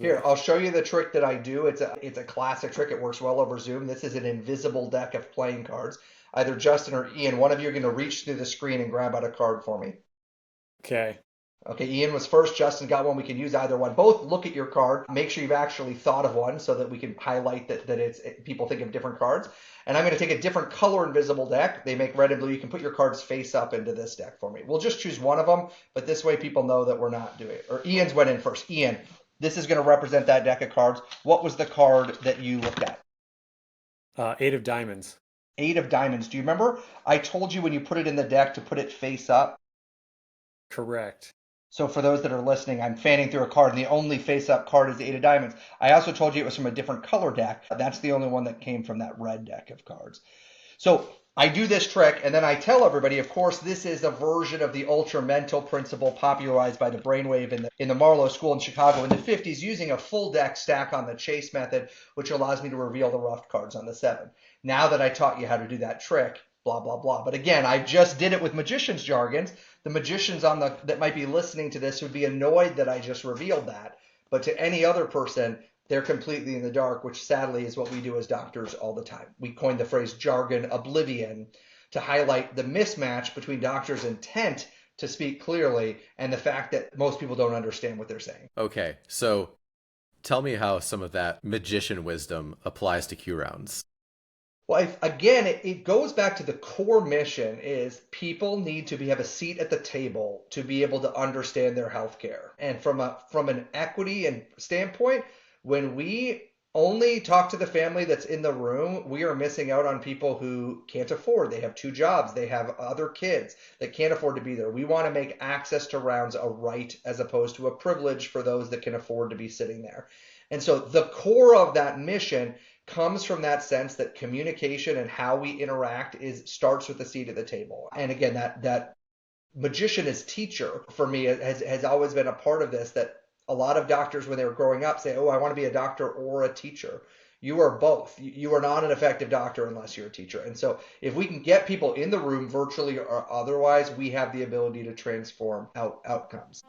Here, I'll show you the trick that I do. It's a classic trick. It works well over Zoom. This is an invisible deck of playing cards. Either Justin or Ian, one of you are going to reach through the screen and grab out a card for me. Okay. Okay, Ian was first. Justin got one. We can use either one. Both look at your card. Make sure you've actually thought of one so that we can highlight that it's people think of different cards. And I'm going to take a different color invisible deck. They make red and blue. You can put your cards face up into this deck for me. We'll just choose one of them, but this way people know that we're not doing it. Or Ian's went in first. Ian, this is going to represent that deck of cards. What was the card that you looked at? Eight of diamonds. Eight of diamonds. Do you remember? I told you when you put it in the deck to put it face up. Correct. So for those that are listening, I'm fanning through a card, and the only face-up card is the Eight of Diamonds. I also told you it was from a different color deck. That's the only one that came from that red deck of cards. So I do this trick, and then I tell everybody, of course, this is a version of the ultra mental principle popularized by the brainwave in the Marlowe School in Chicago in the 50s, using a full deck stack on the chase method, which allows me to reveal the rough cards on the seven. Now that I taught you how to do that trick, blah, blah, blah. But again, I just did it with magician's jargons. The magicians that might be listening to this would be annoyed that I just revealed that. But to any other person, they're completely in the dark, which sadly is what we do as doctors all the time. We coined the phrase jargon oblivion to highlight the mismatch between doctors' intent to speak clearly and the fact that most people don't understand what they're saying. Okay, so tell me how some of that magician wisdom applies to Q rounds. Well, again, it goes back to the core mission is people need to have a seat at the table to be able to understand their healthcare. And from an equity and standpoint, when we only talk to the family that's in the room, we are missing out on people who can't afford. They have two jobs. They have other kids that can't afford to be there. We want to make access to rounds a right as opposed to a privilege for those that can afford to be sitting there. And so the core of that mission comes from that sense that communication and how we interact starts with the seat at the table. And again, that magician as teacher for me has always been a part of this, that a lot of doctors when they were growing up say, oh, I want to be a doctor or a teacher. You are both. You are not an effective doctor unless you're a teacher. And so if we can get people in the room virtually or otherwise, we have the ability to transform outcomes.